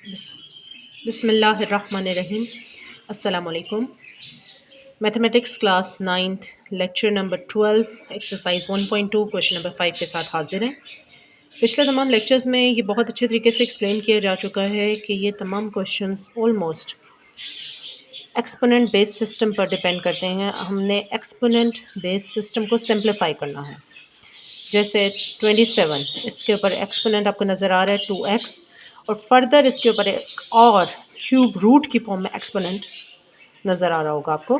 बिस्मिल्लाहिर्रहमानिर्रहीम। अस्सलाम वालेकुम। Mathematics class 9th lecture number 12 exercise 1.2 question number 5 के साथ हाजिर हैं। पिछले तमाम लेक्चर्स में ये बहुत अच्छे तरीके से एक्सप्लेन किया जा चुका है कि ये तमाम questions almost exponent base system पर डिपेंड करते हैं। हमने एक्सपोनेंट बेस सिस्टम को सिंप्लीफाई करना है। जैसे 27 इसके ऊपर एक्सपोनेंट आपको नज़र आ रहा है 2x, और फर्दर इसके ऊपर एक और क्यूब रूट की फॉर्म में एक्सपोनेंट नज़र आ रहा होगा आपको।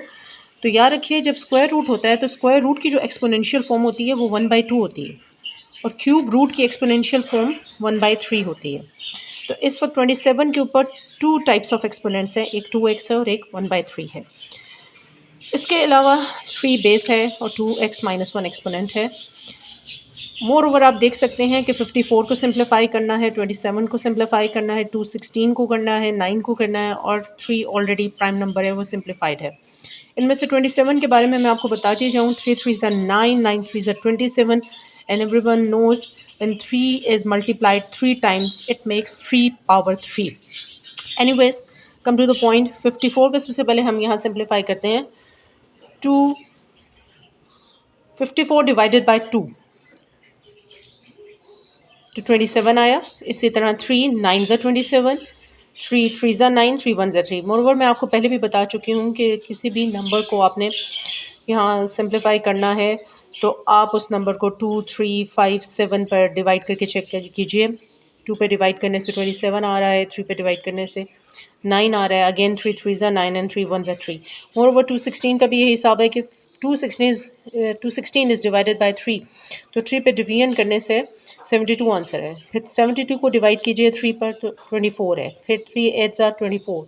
तो याद रखिए, जब स्क्वायर रूट होता है तो स्क्वायर रूट की जो एक्सपोनेंशियल फॉर्म होती है वो 1/2 होती है, और क्यूब रूट की एक्सपोनेंशियल फॉर्म 1/3 होती है। तो इस वक्त 27 के ऊपर 2 टाइप्स ऑफ एक्सपोनेंट्स हैं, एक 2x है और एक 1/3 है। इसके अलावा 3 बेस है और 2x-1 एक्सपोनेंट है। मोर ओवर आप देख सकते हैं कि 54 को सिंप्लीफाई करना है, 27 को सिंप्लीफाई करना है, 216 को करना है, 9 को करना है, और 3 ऑलरेडी प्राइम नंबर है, वो सिंप्लीफाइड है। इनमें से 27 के बारे में मैं आपको बताती जाऊँ, 3 3 ज़ा 9, 9 3 ज़ा 27, and everyone knows when 3 is multiplied 3 times it makes 3 power 3। Anyways, come to the point. 54 को सबसे पहले हम यहाँ सिंप्लीफाई करते हैं। 54 डिवाइडेड बाई 2 तो 27 आया। इसी तरह 3 9 ज़ा 27, 3 3 ज़ा 9, 3 1 ज़ा 3। मोरओवर मैं आपको पहले भी बता चुकी हूँ कि किसी भी नंबर को आपने यहाँ सिंप्लीफाई करना है तो आप उस नंबर को 2 3 5 7 पर डिवाइड करके चेक कीजिए। 2 पे डिवाइड करने से 27 आ रहा है, 3 पे डिवाइड करने से 9 आ रहा है। अगेन 3 3 ज़ा 9 एंड 3 1 ज़ा 3। मोरओवर 216 का भी यही हिसाब है कि 216 इज़ डिवाइडेड बाई 3, तो 3 पे डिवीजन करने से 72 आंसर है। फिर 72 को डिवाइड कीजिए 3 पर तो 24 है। फिर 3 8 ज़ा 24,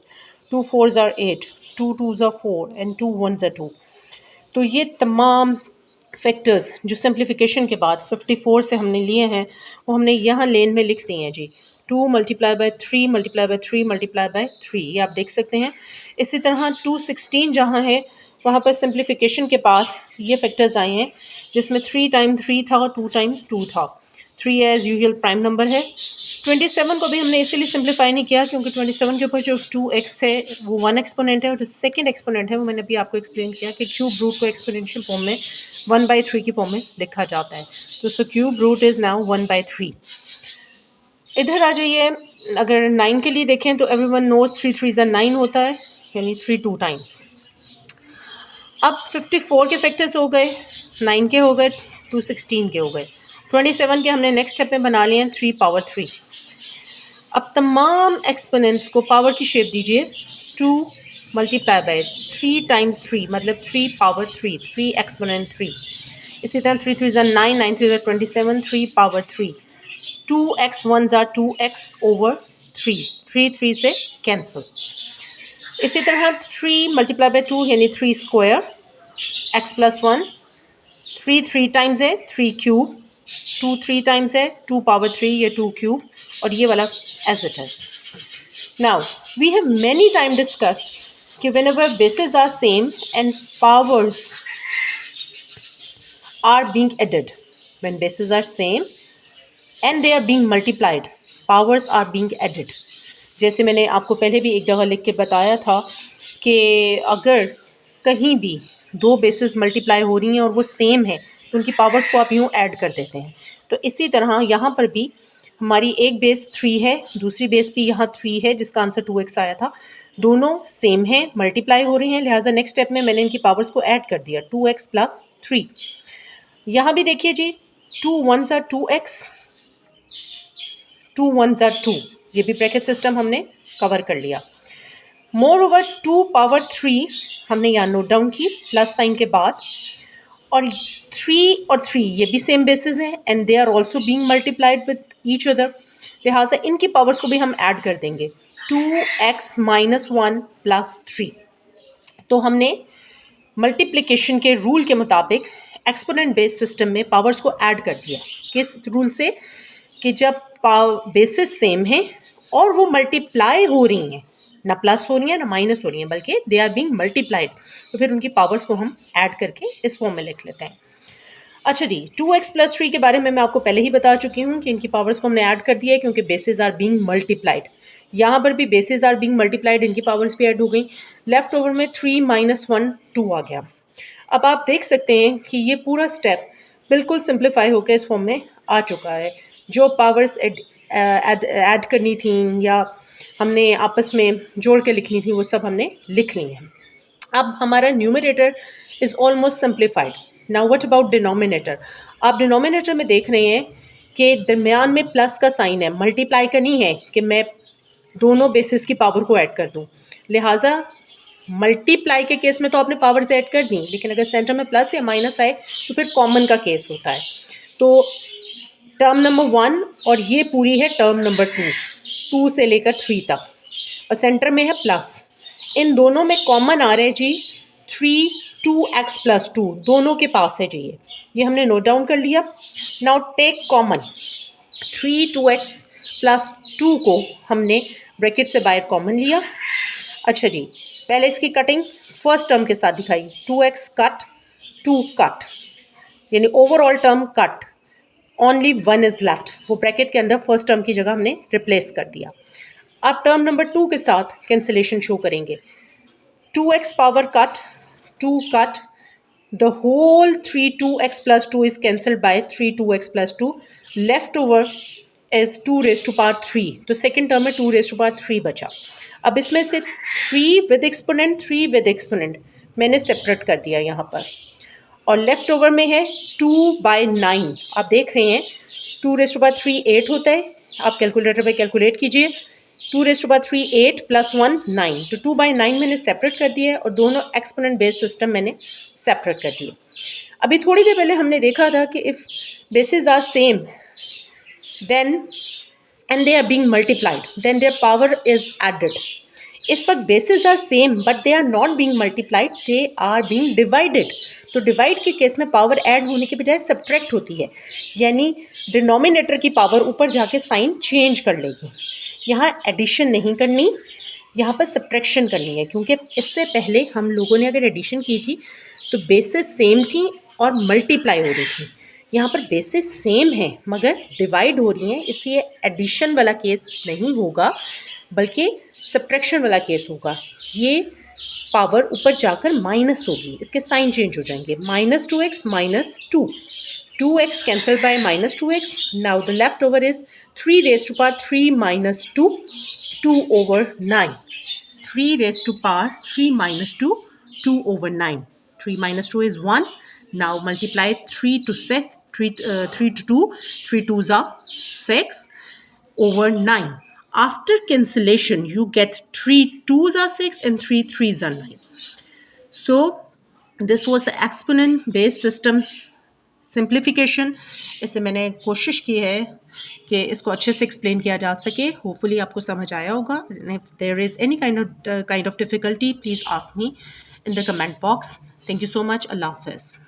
2 4 ज़ा 8, 2 2 ज़ा 4 एंड 2 1 ज़ा 2। तो ये तमाम फैक्टर्स जो सिंप्लीफिकेशन के बाद 54 से हमने लिए हैं वो हमने यहाँ लेन में लिख दिए हैं जी। 2 multiply by 3 multiply by 3 multiply by 3, ये आप देख सकते हैं। इसी तरह 216 जहाँ है वहाँ पर सिंप्लीफिकेशन के बाद ये फैक्टर्स आए हैं, जिसमें 3 टाइम 3 था और 2 टाइम 2 था। 3 एज यूजुअल प्राइम नंबर है। 27 को भी हमने इसीलिए सिंप्लीफाई नहीं किया क्योंकि 27 के ऊपर जो 2x है वो 1 एक्सपोनेंट है, और जो सेकंड एक्सपोनेंट है वो मैंने अभी आपको एक्सप्लेन किया कि क्यूब रूट को एक्सपोनेंशियल फॉर्म में 1/3 की फॉर्म में लिखा जाता है। तो so cube root is now 1/3। इधर आ जाइए, अगर 9 के लिए देखें तो एवरीवन नोज 3 3 ज़ा 9 होता है, यानी 3 2 टाइम्स। अब 54 के फैक्टर्स हो गए, 9 के हो गए, 216 के हो गए, 27 के हमने नेक्स्ट स्टेप में बना लिए हैं 3 पावर 3। अब तमाम एक्सपोनेंट्स को पावर की शेप दीजिए। 2 मल्टीप्लाई बाय 3 टाइम्स 3 मतलब 3 पावर 3, 3 एक्सपोनेंट 3। इसी तरह 3 3 ज़ा 9, 9 3 ज़ा 27, 3 पावर 3। 2x1 ज़ा 2x ओवर 3, 3 3 से कैंसिल। इसी तरह 3 मल्टीप्लाई बाय 2 यानी 3 स्क्वायर, x प्लस 1। 3 3 टाइम्स है 3 क्यूब, 2 3 टाइम्स है 2 पावर 3, ये 2 क्यूब, और ये वाला as it is. Now we have many time discussed कि whenever bases are same and powers are being added, when bases are same and they are being multiplied, powers are being added। जैसे मैंने आपको पहले भी एक जगह लिख के बताया था कि अगर कहीं भी दो बेसेस मल्टीप्लाई हो रही हैं और वो सेम है तो उनकी पावर्स को आप यूँ ऐड कर देते हैं। तो इसी तरह यहाँ पर भी हमारी एक बेस 3 है, दूसरी बेस भी यहाँ 3 है जिसका आंसर 2x आया था। दोनों सेम हैं, मल्टीप्लाई हो रही हैं, लिहाजा नेक्स्ट स्टेप में मैंने इनकी पावर्स को ऐड कर दिया, 2x प्लस 3। यहाँ भी देखिए जी, 2 1 ज़ा 2x, 2 1 ज़ा 2, ये भी ब्रैकेट सिस्टम हमने कवर कर लिया। मोर ओवर 2 पावर 3 हमने यहाँ नोट डाउन की प्लस साइन के बाद, और 3 और 3 ये भी सेम बेसिस हैं and they are also being multiplied with each other, लिहाजा इनकी पावर्स को भी हम ऐड कर देंगे, 2x-1 प्लस 3। तो हमने मल्टीप्लिकेशन के रूल के मुताबिक एक्सपोनेंट बेस सिस्टम में पावर्स को ऐड कर दिया। किस रूल से? कि जब बेसिस सेम हैं और वो मल्टीप्लाई हो रही हैं, ना प्लस हो रही हैं ना माइनस हो रही हैं, बल्कि दे आर बीइंग मल्टीप्लाइड, तो फिर उनकी पावर्स को हम ऐड करके इस फॉर्म में लिख लेते हैं। अच्छा जी, 2x प्लस 3 के बारे में मैं आपको पहले ही बता चुकी हूँ कि इनकी पावर्स को हमने ऐड कर दिया है क्योंकि बेसिस आर बीइंग मल्टीप्लाइड। यहाँ पर भी बेसिस आर बीइंग मल्टीप्लाइड, इनकी पावर्स भी ऐड हो गई। लेफ्ट ओवर में 3 माइनस 1 2 आ गया। अब आप देख सकते हैं कि ये पूरा स्टेप बिल्कुल सिंप्लीफाई होकर इस फॉर्म में आ चुका है। जो पावर्स ऐड करनी थी या हमने आपस में जोड़ के लिखनी थी वो सब हमने लिख ली हैं। अब हमारा numerator is almost simplified. Now what about denominator? आप डिनोमिनेटर में देख रहे हैं कि दरमियान में प्लस का साइन है, मल्टीप्लाई का नहीं है कि मैं दोनों बेसिस की पावर को ऐड कर दूं। लिहाजा मल्टीप्लाई के केस में तो आपने पावर्स ऐड कर दी, लेकिन अगर सेंटर में प्लस या माइनस आए तो फिर कॉमन का केस होता है। तो टर्म नंबर 1 और ये पूरी है टर्म नंबर 2, 2 से लेकर 3 तक, और सेंटर में है प्लस। इन दोनों में कॉमन आ रहे जी 3 2x प्लस 2, दोनों के पास है जी ये हमने नोट डाउन कर लिया। Now take common 3 2x plus 2 को हमने ब्रैकेट से बाहर कॉमन लिया। अच्छा जी, पहले इसकी कटिंग फर्स्ट टर्म के साथ दिखाई, 2x कट 2 कट, यानी overall term cut, only 1 is left, वो ब्रैकेट के अंदर फर्स्ट टर्म की जगह हमने रिप्लेस कर दिया। अब टर्म नंबर 2 के साथ कैंसिलेशन शो करेंगे, 2x power cut 2 cut, the whole 3 2x plus 2 is cancelled by 3 2x plus 2, left over is 2 raised to power 3, तो सेकेंड टर्म में 2 raised to power 3 बचा। अब इसमें से 3 विद एक्सपोनेंट 3 विद एक्सपोनेंट मैंने सेपरेट कर दिया यहाँ पर, और लेफ्ट ओवर में है 2/9। आप देख रहे हैं 2 raised to power 3 8 होता है, आप कैलकुलेटर पे कैलकुलेट कीजिए, 2 raised to power 3 8 प्लस 1 9, तो 2/9 मैंने सेपरेट कर दिया है और दोनों एक्सपोनेंट बेस सिस्टम मैंने सेपरेट कर दिए। अभी थोड़ी देर पहले हमने देखा था कि if basis are same then and they are being multiplied then their power is added. इस वक्त basis are same but they are not being multiplied, they are being divided. तो डिवाइड के केस में पावर ऐड होने के बजाय subtract होती है, यानी डिनोमिनेटर की पावर ऊपर जाके साइन चेंज कर लेगी। यहाँ एडिशन नहीं करनी, यहाँ पर सब्ट्रैक्शन करनी है, क्योंकि इससे पहले हम लोगों ने अगर एडिशन की थी तो बेसिस सेम थी और मल्टीप्लाई हो रही थी। यहाँ पर बेसिस सेम है मगर डिवाइड हो रही हैं, इसलिए एडिशन वाला केस नहीं होगा बल्कि सब्ट्रैक्शन वाला केस होगा। ये पावर ऊपर जाकर माइनस होगी, इसके साइन चेंज हो जाएंगे, -2x -2, 2x cancelled by -2x. Now the leftover is 3 raised to power 3 minus 2, 2 over 9. 3 raised to power 3 minus 2, 2 over 9. 3 minus 2 is 1. Now multiply 3 to 6, 3 to 2, 3 2s are 6 over 9. After cancellation, you get 3 2s are 6 and 3 3s are 9. So this was the exponent based system simplification. इसे मैंने कोशिश की है कि इसको अच्छे से explain किया जा सके, होपफुली आपको समझ आया होगा। If there is any kind of difficulty please ask me in the comment box. Thank you so much. अल्लाह हाफ़िज़।